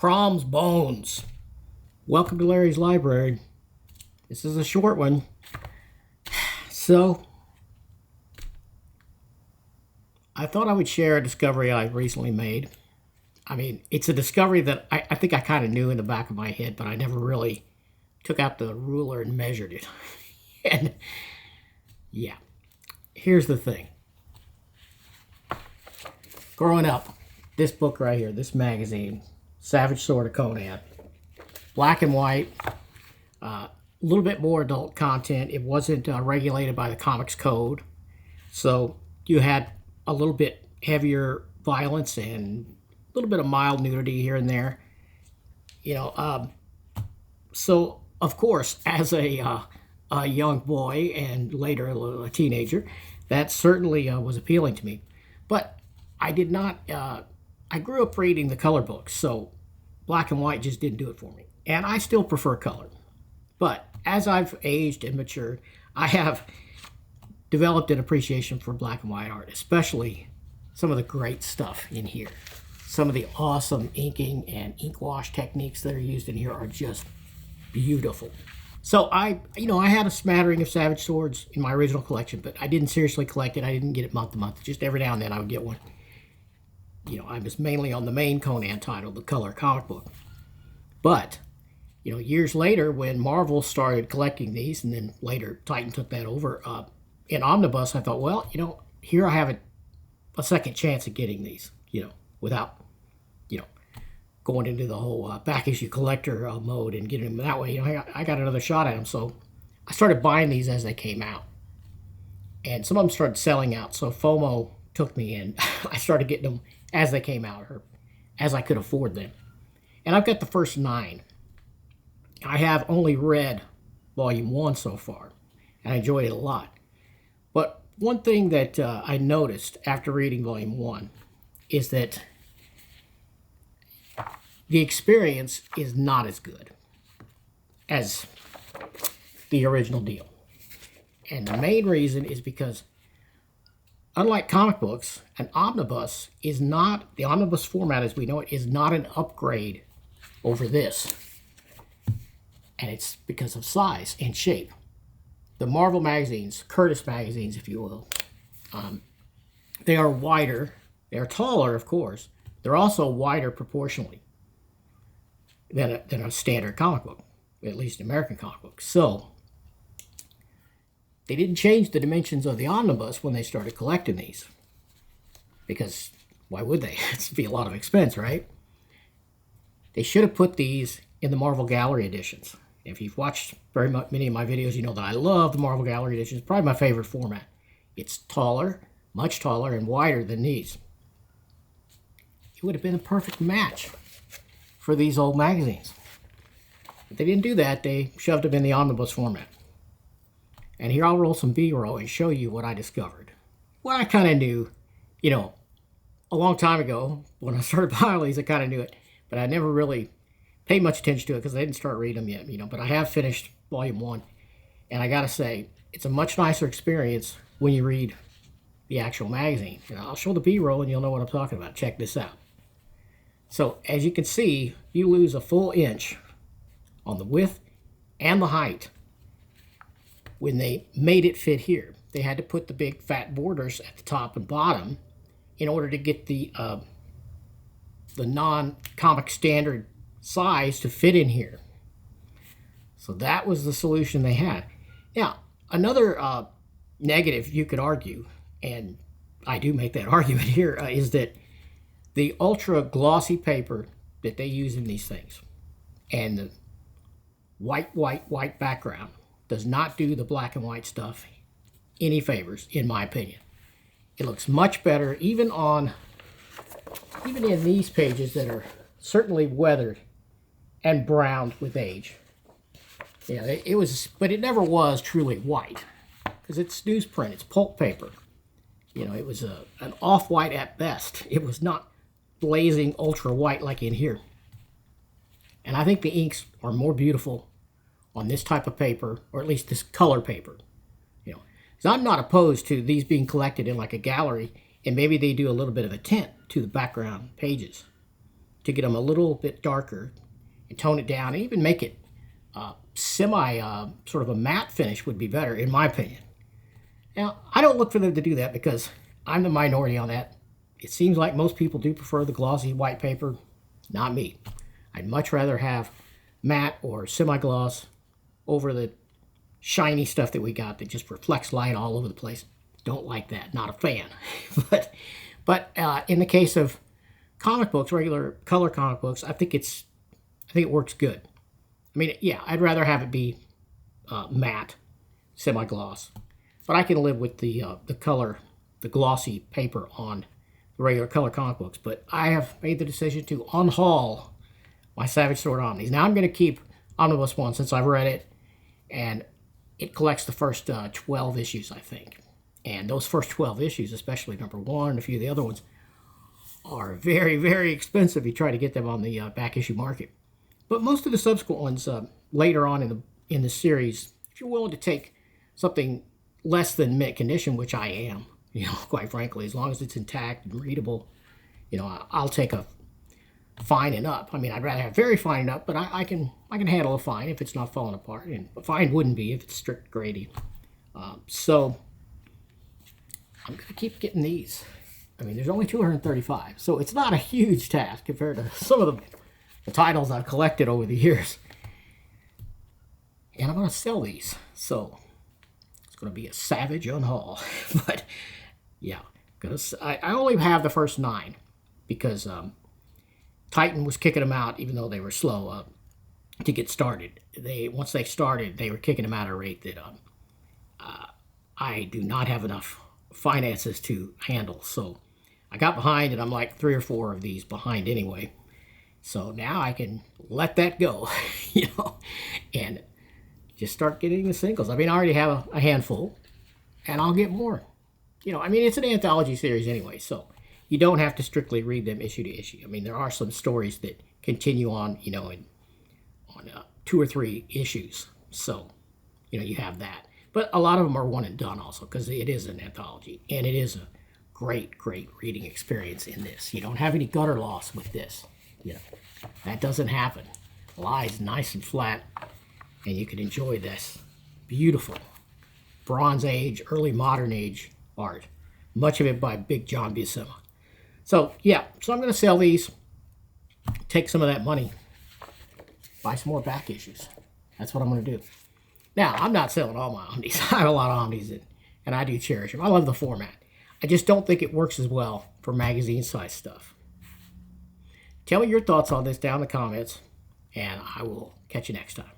Crom's Bones. Welcome to Larry's Library. This is a short one. So, I thought I would share a discovery I recently made. I mean, it's a discovery that I think I kind of knew in the back of my head, but I never really took out the ruler and measured it. And, yeah, here's the thing. Growing up, this book right here, this magazine, Savage Sword of Conan, black and white, a little bit more adult content. It wasn't regulated by the Comics Code, so you had a little bit heavier violence and a little bit of mild nudity here and there. So of course, as a young boy and later a teenager, that certainly was appealing to me. But I did not. I grew up reading the color books, so black and white just didn't do it for me. And I still prefer color. But as I've aged and matured, I have developed an appreciation for black and white art, especially some of the great stuff in here. Some of the awesome inking and ink wash techniques that are used in here are just beautiful. So I had a smattering of Savage Swords in my original collection, but I didn't seriously collect it. I didn't get it month to month. Just every now and then I would get one. I was mainly on the main Conan title, the color comic book. But, years later when Marvel started collecting these, and then later Titan took that over, in Omnibus, I thought, well, here I have a second chance at getting these, without, going into the whole back issue collector mode and getting them that way. I got another shot at them. So I started buying these as they came out. And some of them started selling out, so FOMO took me in. I started getting them as they came out, or as I could afford them. And I've got the first 9. I have only read Volume 1 so far, and I enjoyed it a lot. But one thing that I noticed after reading Volume 1 is that the experience is not as good as the original deal. And the main reason is because, unlike comic books, the omnibus format as we know it is not an upgrade over this. And it's because of size and shape. The Marvel magazines, Curtis magazines, if you will, they are wider. They are taller, of course. They're also wider proportionally than a standard comic book, at least American comic book. So they didn't change the dimensions of the omnibus when they started collecting these. Because why would they? It'd be a lot of expense, right? They should have put these in the Marvel Gallery editions. If you've watched many of my videos, you know that I love the Marvel Gallery edition. It's probably my favorite format. It's taller, much taller, and wider than these. It would have been a perfect match for these old magazines. But they didn't do that. They shoved them in the omnibus format. And here I'll roll some B-roll and show you what I discovered. What I kind of knew, a long time ago, when I started buying these, I kind of knew it. But I never really paid much attention to it because I didn't start reading them yet, But I have finished Volume 1. And I got to say, it's a much nicer experience when you read the actual magazine. I'll show the B-roll and you'll know what I'm talking about. Check this out. So, as you can see, you lose a full inch on the width and the height when they made it fit here. They had to put the big fat borders at the top and bottom in order to get the non-comic standard size to fit in here. So that was the solution they had. Now, another negative you could argue, and I do make that argument here, is that the ultra glossy paper that they use in these things and the white background does not do the black and white stuff any favors, in my opinion. It looks much better even in these pages that are certainly weathered and browned with age. But it never was truly white because it's newsprint, it's pulp paper. It was an off-white at best. It was not blazing ultra white like in here. And I think the inks are more beautiful on this type of paper, or at least this color paper. So I'm not opposed to these being collected in like a gallery, and maybe they do a little bit of a tint to the background pages. to get them a little bit darker and tone it down, and even make it semi sort of a matte finish would be better, in my opinion. Now, I don't look for them to do that because I'm the minority on that. It seems like most people do prefer the glossy white paper. Not me. I'd much rather have matte or semi-gloss over the shiny stuff that we got that just reflects light all over the place. Don't like that. Not a fan. but in the case of comic books, regular color comic books, I think it works good. I mean, yeah, I'd rather have it be matte, semi-gloss, but I can live with the color, the glossy paper on the regular color comic books. But I have made the decision to unhaul my Savage Sword Omnis. Now I'm going to keep Omnibus 1 since I've read it, and it collects the first 12 issues, I think. And those first 12 issues, especially number 1 and a few of the other ones, are very, very expensive if you try to get them on the back issue market. But most of the subsequent ones later on in the series, if you're willing to take something less than mint condition, which I am, quite frankly, as long as it's intact and readable, I'll take a fine and up. I mean, I'd rather have very fine and up, but I can handle a fine if it's not falling apart, and a fine wouldn't be if it's strict grading. So I'm going to keep getting these. I mean, there's only 235, so it's not a huge task compared to some of the titles I've collected over the years. And I'm going to sell these, so it's going to be a savage unhaul. But yeah, I only have the first 9 because Titan was kicking them out, even though they were slow to get started. Once they started, they were kicking them out at a rate that I do not have enough finances to handle. So I got behind, and I'm like 3 or 4 of these behind anyway. So now I can let that go, and just start getting the singles. I mean, I already have a handful, and I'll get more. I mean, it's an anthology series anyway, so you don't have to strictly read them issue to issue. I mean, there are some stories that continue on, on 2 or 3 issues. So, you have that. But a lot of them are one and done also, because it is an anthology, and it is a great, great reading experience in this. You don't have any gutter loss with this. That doesn't happen. It lies nice and flat, and you can enjoy this beautiful Bronze Age, early modern age art. Much of it by Big John Buscema. So, yeah, I'm going to sell these, take some of that money, buy some more back issues. That's what I'm going to do. Now, I'm not selling all my Omnis. I have a lot of Omnis, and I do cherish them. I love the format. I just don't think it works as well for magazine-sized stuff. Tell me your thoughts on this down in the comments, and I will catch you next time.